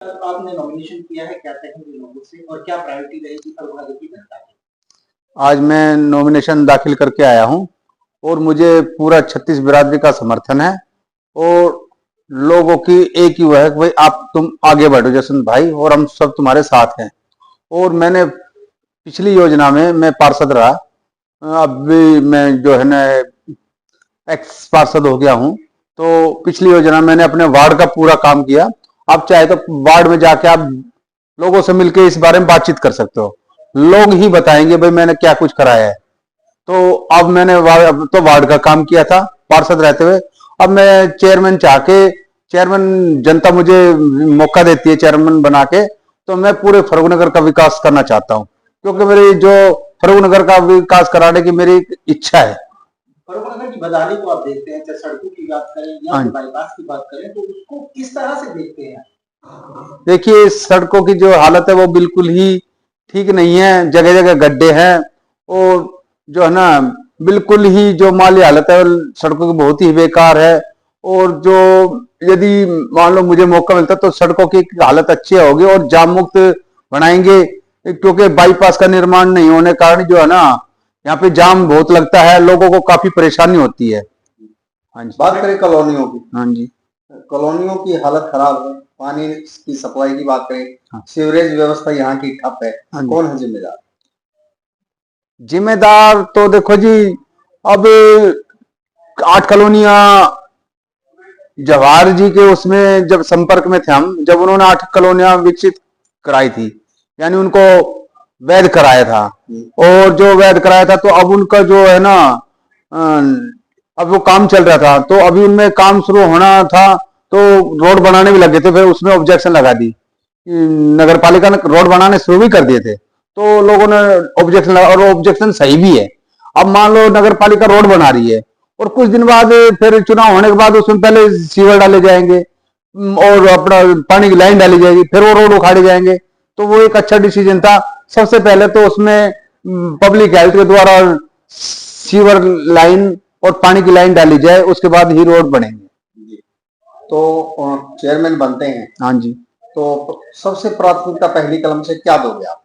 आपने नॉमिनेशन किया है, क्या कहेंगे लोगों से और क्या प्रायोरिटी रहेगी फरुखाबाद की जनता की? आज मैं नॉमिनेशन दाखिल करके आया हूं और मुझे पूरा 36 बिरादरी का समर्थन है। और लोगों की एक ही वह है कि भाई आप तुम आगे बढ़ो जसवंत भाई, और हम सब तुम्हारे साथ हैं। और मैंने पिछली योजना में मैं पार्षद रहा, अब भी मैं जो है ना एक्स पार्षद हो गया हूं। तो पिछली योजना मैंने अपने वार्ड का पूरा काम किया। आप चाहे तो वार्ड में जाके आप लोगों से मिलकर इस बारे में बातचीत कर सकते हो, लोग ही बताएंगे भाई मैंने क्या कुछ कराया है। तो अब मैंने अब तो वार्ड का काम किया था पार्षद रहते हुए। अब मैं चेयरमैन चाह के, चेयरमैन जनता मुझे मौका देती है चेयरमैन बना के, तो मैं पूरे फर्रुखनगर का विकास करना चाहता हूं, क्योंकि मेरी जो फर्रुखनगर का विकास कराने की मेरी इच्छा है। फरुखाबाद की बदहाली को आप देखते हैं, चाहे सड़कों की बात करें या हाँ, फिर बाईपास की बात करें, तो उसको किस तरह से देखते हैं? देखिए सड़कों की जो हालत है वो बिल्कुल ही ठीक नहीं है, जगह जगह गड्ढे हैं। और जो है ना बिल्कुल ही जो माली हालत है सड़कों की बहुत ही बेकार है। और जो यदि मान लो मुझे मौका मिलता तो सड़कों की हालत अच्छी होगी और जाम मुक्त बनाएंगे, क्योंकि बाईपास का निर्माण नहीं होने के कारण जो है ना यहाँ पे जाम बहुत लगता है, लोगों को काफी परेशानी होती है। हाँ जी। बात करें कॉलोनियों की, हाँ जी। कॉलोनियों की हालत खराब है। पानी की सप्लाई की बात करें, हाँ। सीवरेज व्यवस्था यहाँ की ठप है। हाँ जी। कौन है जिम्मेदार? जिम्मेदार तो देखो जी, अब 8 कॉलोनियां जवाहर जी के उसमें जब संपर्क में थे हम, जब उन्होंने 8 कॉलोनियां विकसित कराई थी, यानी उनको वैध कराया था। और जो वैध कराया था तो अब उनका जो है ना अब वो काम चल रहा था, तो अभी उनमें काम शुरू होना था तो रोड बनाने भी लगे थे, फिर उसमें ऑब्जेक्शन लगा दी। नगर पालिका ने रोड बनाने शुरू भी कर दिए थे, तो लोगों ने ऑब्जेक्शन लगा, और ऑब्जेक्शन सही भी है। अब मान लो नगर पालिका रोड बना रही है और कुछ दिन बाद फिर चुनाव होने के बाद उसमें पहले सीवर डाले जाएंगे और अपना पानी की लाइन डाली जाएगी, फिर वो रोड उखाड़े जाएंगे। तो वो एक अच्छा डिसीजन था। सबसे पहले तो उसमें पब्लिक हेल्थ के द्वारा सीवर लाइन और पानी की लाइन डाली जाए, उसके बाद ही रोड बनेंगे। तो चेयरमैन बनते हैं, हाँ जी। तो सबसे प्राथमिकता पहली कलम से क्या दोगे आप?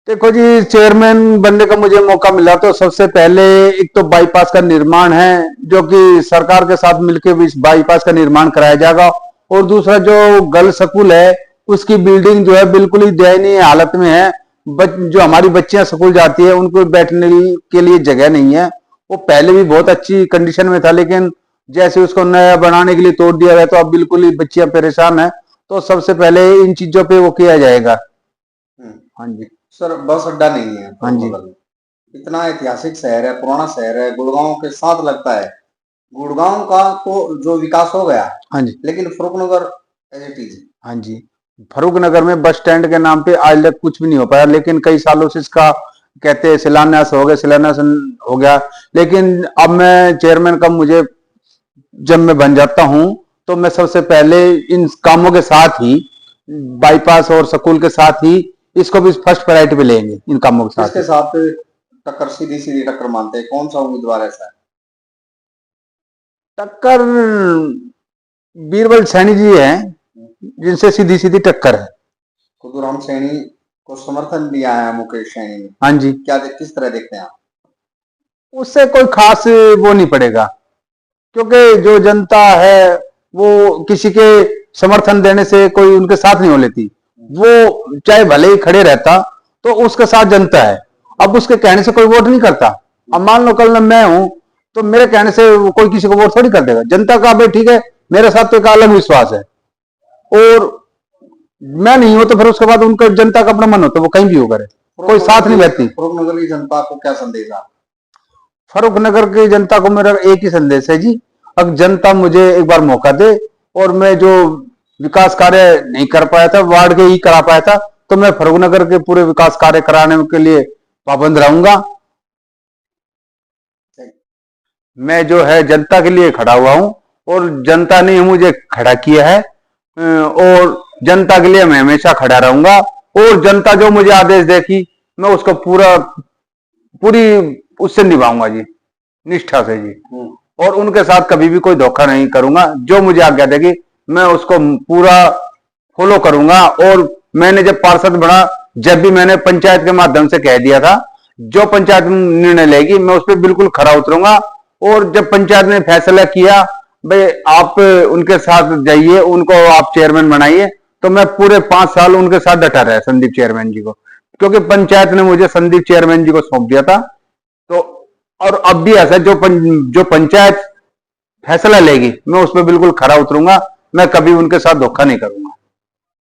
देखो जी, चेयरमैन बनने का मुझे मौका मिला तो सबसे पहले एक तो बाईपास का निर्माण है, जो कि सरकार के साथ मिलकर इस बाईपास का निर्माण कराया जाएगा। और दूसरा जो गर्ल्स स्कूल है उसकी बिल्डिंग जो है बिल्कुल ही दयनीय हालत में है। जो हमारी बच्चियां स्कूल जाती है उनको बैठने के लिए जगह नहीं है। वो पहले भी बहुत अच्छी कंडीशन में था, लेकिन जैसे उसको नया बनाने के लिए तोड़ दिया गया तो अब बिल्कुल ही बच्चियां परेशान है। तो सबसे पहले इन चीजों पे वो किया जाएगा। हाँ जी। सर, बस अड्डा नहीं है। हाँ जी। इतना ऐतिहासिक शहर है, पुराना शहर है, गुड़गांव के साथ लगता है। गुड़गांव का तो जो विकास हो गया, हाँ जी, लेकिन फर्रुखनगर एज इट इज। हाँ जी। फर्रुखनगर में बस स्टैंड के नाम पे आज तक कुछ भी नहीं हो पाया, लेकिन कई सालों से इसका कहते हैं शिलान्यास हो गया, शिलान्यास हो गया। लेकिन अब मैं चेयरमैन का मुझे जब मैं बन जाता हूं तो मैं सबसे पहले इन कामों के साथ ही बाईपास और स्कूल के साथ ही इसको भी फर्स्ट प्रायोरिटी पे लेंगे। इन कामों के साथ इसके साथ टक्कर, सीधी सीधी टक्कर मानते हैं? कौन सा उम्मीदवार ऐसा है? टक्कर बीरबल सैनी जी हैं, जिनसे सीधी सीधी टक्कर है। खुदूराम सैनी को समर्थन दिया है मुकेश सैनी ने। हाँ जी। क्या किस तरह देखते हैं आप? उससे कोई खास वो नहीं पड़ेगा, क्योंकि जो जनता है वो किसी के समर्थन देने से कोई उनके साथ नहीं हो लेती। वो चाहे भले ही खड़े रहता तो उसके साथ जनता है। अब उसके कहने से कोई वोट नहीं करता। अब मान लो कल मैं हूं तो मेरे कहने से कोई किसी को वोट थोड़ी कर देगा। जनता का भाई ठीक है, मेरे साथ तो एक अलग विश्वास है, और मैं नहीं हूं तो फिर उसके बाद उनका जनता का अपना मन होता है, वो कहीं भी हो करे, कोई साथ नहीं बैठती। फर्रुखनगर की जनता को क्या संदेश आप? फर्रुखनगर की जनता को मेरा एक ही संदेश है जी, अब जनता मुझे एक बार मौका दे और मैं जो विकास कार्य नहीं कर पाया था वार्ड के ही करा पाया था, तो मैं फर्रुखनगर के पूरे विकास कार्य कराने के लिए पाबंद रहूंगा। मैं जो है जनता के लिए खड़ा हुआ हूं और जनता ने मुझे खड़ा किया है, और जनता के लिए मैं हमेशा खड़ा रहूंगा। और जनता जो मुझे आदेश देगी मैं उसको पूरी उससे निभाऊंगा जी, निष्ठा से जी। और उनके साथ कभी भी कोई धोखा नहीं करूंगा। जो मुझे आज्ञा देगी मैं उसको पूरा फॉलो करूंगा। और मैंने जब पार्षद बना, जब भी मैंने पंचायत के माध्यम से कह दिया था, जो पंचायत निर्णय लेगी मैं उस पर बिल्कुल खरा उतरूंगा। और जब पंचायत ने फैसला किया भाई आप उनके साथ जाइए, उनको आप चेयरमैन बनाइए, तो मैं पूरे 5 साल उनके साथ डटा रहा संदीप चेयरमैन जी को, क्योंकि पंचायत ने मुझे संदीप चेयरमैन जी को सौंप दिया था। तो और अब भी ऐसा जो पंचायत फैसला लेगी मैं उस पर बिल्कुल खरा उतरूंगा, मैं कभी उनके साथ धोखा नहीं करूंगा।